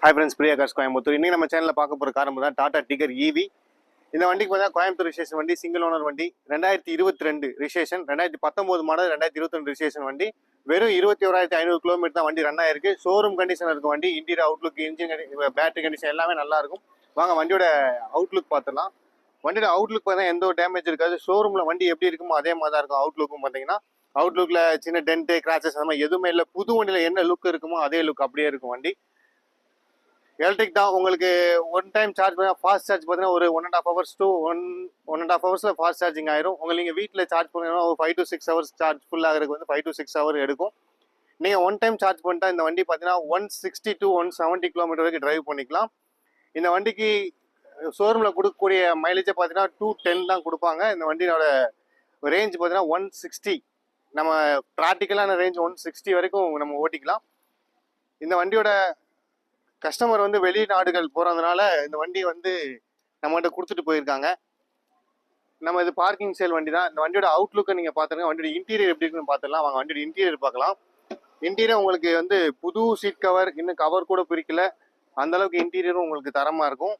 Hi friends, Priya cars Coimbatore. இன்னைக்கு நம்ம சேனலில் பார்க்க போகிற கார் தான் டாடா டிகர் ஈவி. இந்த வண்டிக்கு பார்த்தா கோயம்புத்தூர் ரிஜிஸ்ட்ரேஷன் வண்டி, சிங்கிள் ஓனர் வண்டி, 2022 ரிஜிஸ்ட்ரேஷன், 2019 மாடல், 2022 ரிஜிஸ்ட்ரேஷன் வண்டி. வெறும் 21,500 கிலோமீட்டர் தான் வண்டி ரன் ஆயிருக்கு. ஷோரூம் கண்டிஷன் இருக்கும் வண்டி. Interior Outlook, engine, battery condition எல்லாமே நல்லா இருக்கும். வாங்க வண்டியோட அவுட்லுக் பார்த்துடலாம். வண்டியோட அவுட்லுக் பார்த்தா எந்த ஒரு டேமேஜ் இருக்காது. ஷோரூமில் வண்டி எப்படி இருக்குமோ அதே மாதிரி தான் இருக்கும். அவுட்லுக்கும் பார்த்தீங்கன்னா அவுட்லுக்கில் சின்ன டென்ட்டு, கிராச்சஸ் அந்த மாதிரி எதுவுமே இல்லை. புது வண்டியில் என்ன லுக் இருக்குமோ அதே லுக் அப்படியே இருக்கும் வண்டி. எலக்ட்ரிக் தான். உங்களுக்கு ஒன் டைம் சார்ஜ் பண்ணால் ஃபாஸ்ட் சார்ஜ் பார்த்தீங்கன்னா ஒரு 1.5 hours to 1.5 hours fast charging ஆயிரும். உங்களுக்கு நீங்கள் வீட்டில் சார்ஜ் பண்ணீங்கன்னா ஒரு 5 to 6 hours சார்ஜ் ஃபுல் ஆகிறதுக்கு வந்து 5 to 6 hours எடுக்கும். நீங்கள் ஒன் டைம் சார்ஜ் பண்ணிட்டா இந்த வண்டி பார்த்தீங்கன்னா 160 to 170 கிலோமீட்டர் வரைக்கும் டிரைவ் பண்ணிக்கலாம். இந்த வண்டிக்கு ஷோரூமில் கொடுக்கக்கூடிய மைலேஜை பார்த்தீங்கன்னா 210 தான் கொடுப்பாங்க. இந்த வண்டியோட ரேஞ்ச் பார்த்தீங்கன்னா 160, நம்ம ப்ராக்டிக்கலான ரேஞ்ச் 160 வரைக்கும் நம்ம ஓட்டிக்கலாம். இந்த வண்டியோட கஸ்டமர் வந்து வெளிநாடுகள் போகிறதுனால இந்த வண்டி வந்து நம்மகிட்ட கொடுத்துட்டு போயிருக்காங்க. நம்ம இது பார்க்கிங் சேல் வண்டி தான். இந்த வண்டியோட அவுட்லுக்கை நீங்கள் பார்த்துருங்க. வண்டியோட இன்டீரியர் எப்படி இருக்குன்னு பார்த்துடலாம். வாங்க வண்டியோட இன்டீரியர் பார்க்கலாம். இன்டீரியர் உங்களுக்கு வந்து புது சீட் கவர், இன்னும் கவர் கூட பிரிக்கல, அந்த அளவுக்கு இன்டீரியரும் உங்களுக்கு தரமாக இருக்கும்.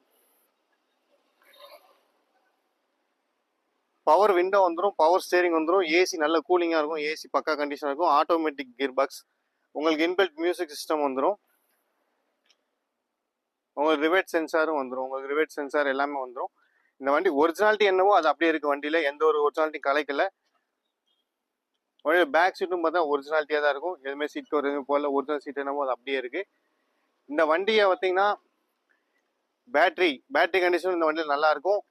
பவர் விண்டோ வந்துடும், பவர் ஸ்டேரிங் வந்துடும், ஏசி நல்ல கூலிங்காக இருக்கும், ஏசி பக்கா கண்டிஷனாக இருக்கும், ஆட்டோமேட்டிக் கியர் பாக்ஸ், உங்களுக்கு இன்பில்ட் மியூசிக் சிஸ்டம் வந்துடும், உங்களுக்கு ரிவேட் சென்சாரும் வந்துடும், உங்களுக்கு ரிவேட் சென்சார் எல்லாமே வந்துடும். இந்த வண்டி ஒரிஜினாலிட்டி என்னவோ அது அப்படியே இருக்குது. வண்டியில் எந்த ஒரு ஒரிஜினாலிட்டி கலைக்கல. வண்டியில் பேக் சீட்டும் பார்த்தா ஒரிஜினாலிட்டியாக தான் இருக்கும். எதுவுமே சீட் கவர் எதுவும் போகல. ஒரிஜினல் சீட் என்னவோ அது அப்படியே இருக்குது. இந்த வண்டியை பார்த்தீங்கன்னா பேட்டரி கண்டிஷன் இந்த வண்டியில் நல்லாயிருக்கும்.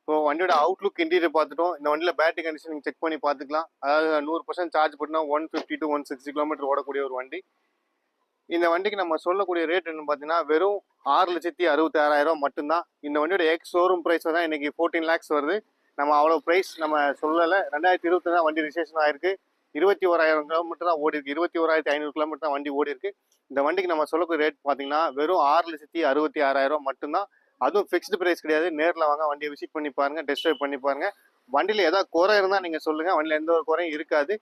ஸோ வண்டியோட அவுட்லுக் இன்டீரியர் பார்த்துட்டோம். இந்த வண்டியில் பேட்டரி கண்டிஷன் நீங்கள் செக் பண்ணி பார்த்துக்கலாம். அதாவது 100% சார்ஜ் பண்ணினா 150 to 160 கிலோமீட்டர் ஓடக்கூடிய ஒரு வண்டி. இந்த வண்டிக்கு நம்ம சொல்லக்கூடிய ரேட் என்னன்னு பார்த்தீங்கன்னா வெறும் 6,66,000 மட்டும்தான். இந்த வண்டியோட ஷோரூம் ப்ரைஸ் தான் இன்னைக்கு 14 lakhs வருது. நம்ம அவ்வளோ ப்ரைஸ் நம்ம சொல்லலை. 2020 தான் வண்டி ரிஜிஸ்ட்ரேஷன் ஆயிருக்கு. 21,000 கிலோமீட்டர் தான் ஓடி இருக்கு. 21,500 கிலோமீட்டர் தான் வண்டி ஓடி இருக்கு. இந்த வண்டிக்கு நம்ம சொல்லக்கூடிய ரேட் பார்த்தீங்கன்னா வெறும் 6,66,000 மட்டும்தான். அதுவும் ஃபிக்ஸ்டு ப்ரைஸ் கிடையாது. நேரில் வாங்க, வண்டியை விசிட் பண்ணி பாருங்க, டெஸ்ட் ட்ரைவ் பண்ணி பாருங்க. வண்டியில் ஏதாவது குறை இருந்தால் நீங்கள் சொல்லுங்க. வண்டியில் எந்த ஒரு குறையும் இருக்காது.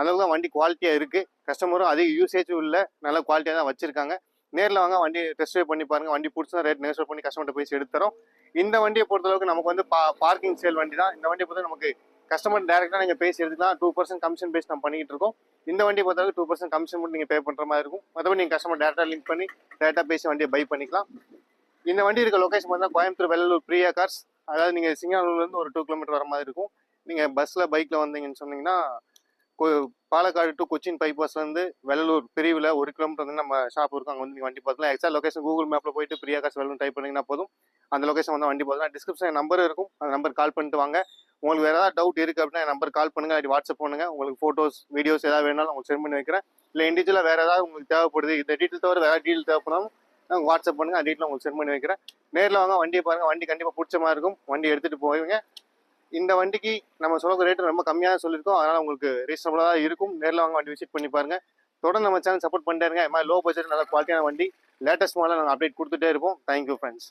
அளவு தான் வண்டி குவாலிட்டியாக இருக்குது. கஸ்டமரும் அதிக யூசேஜும் இல்லை, நல்ல குவாலிட்டியாக தான் வச்சிருக்காங்க. நேரில் வாங்க, வண்டி டெஸ்ட் ட்ரைவ் பண்ணி பாருங்க. வண்டி பிடிச்சா ரேட் நெகோஷியேட் பண்ணி கஸ்டமர்கிட்ட போய் எடுத்து தரோம். இந்த வண்டியை பொறுத்தளவுக்கு நமக்கு வந்து பார்க்கிங் சேல் வண்டி தான். இந்த வண்டியை பொறுத்த நமக்கு கஸ்டமர் டேரெக்டாக நீங்கள் பேசி எடுத்துக்கலாம். 2% கமிஷன் பேஸ் நம்ம பண்ணிக்கிட்டு இருக்கோம். இந்த வண்டியை பொறுத்தளவுக்கு 2% கமிஷன் மட்டும் நீங்கள் பே பண்ணுற மாதிரி இருக்கும். மற்றபடி நீங்கள் கஸ்டமர் டேரெக்டாக லிங்க் பண்ணி டேரெக்டாக பேசி வண்டியை பை பண்ணிக்கலாம். இந்த வண்டி இருக்க லொக்கேஷன் பார்த்தா கோயம்புத்தூர் வெள்ளலூர் பிரியா கார்ஸ். அதாவது நீங்கள் சிங்கானூர்லேருந்து ஒரு 2 கிலோமீட்டர் வர மாதிரி இருக்கும். நீங்கள் பஸ்ஸில் பைக்கில் வந்தீங்கன்னு சொன்னீங்கன்னா பாலக்காடு டு கொச்சின் பைபாஸ்லேருந்து வெள்ளலூர் பிரிவில் 1 கிலோமீட்டர் வந்து நம்ம ஷாப் இருக்கும். அங்கே வந்து நீங்கள் வண்டி பார்த்துக்கலாம். எக்ஸாக்ட் லொக்கேஷன் கூகுள் மேப்பில் போயிட்டு பிரியா கார்ஸ் வெள்ளலூர் டைப் பண்ணிங்கன்னா போதும், அந்த லொக்கேஷன் வந்து வண்டி பார்த்துக்கலாம். டிஸ்கிரிப்ஷன் நம்பர் இருக்கும், அந்த நம்பர் கால் பண்ணிட்டு வாங்க. உங்களுக்கு வேறு ஏதாவது டவுட் இருக்குது அப்படின்னா நம்பர் கால் பண்ணுங்கள், அப்படி வாட்ஸ்அப் பண்ணுங்கள். உங்களுக்கு ஃபோட்டோஸ், வீடியோஸ் ஏதாவது வேணாலும் உங்களுக்கு சென்ட் பண்ணி வைக்கிறேன். இல்லை இண்டிவிஜுவலாக வேறு ஏதாவது உங்களுக்கு தேவைப்படுது, இந்த டீட்டெயில் தவிர வேறு டீட்டெயில் தேவைப்படாமல் நாங்கள் வாட்ஸ்அப் பண்ணுங்கள், அந்த டீட்டெயில் உங்களுக்கு சென்ட் பண்ணி வைக்கிறேன். நேரில் வாங்க, வண்டியை பாருங்கள். வண்டி கண்டிப்பாக பிடிச்ச மாதிரி இருக்கும். வண்டி எடுத்துகிட்டு போவீங்க. இந்த வண்டிக்கு நம்ம சொல்கிற ரேட்டு ரொம்ப கம்மியாக சொல்லியிருக்கோம். அதனால் உங்களுக்கு ரீசனபுளாக தான் இருக்கும். நேரில் வாங்க, வண்டி விசிட் பண்ணி பாருங்கள். தொடர்ந்து நம்ம சேனல் சப்போர்ட் பண்ணிட்டே இருங்க. இது மாதிரி லோ பட்ஜெட் நல்ல குவாலிட்டியான வண்டி, லேட்டஸ்ட் மாடல் நாங்கள் அப்டேட் கொடுத்துட்டே இருப்போம். Thank you friends.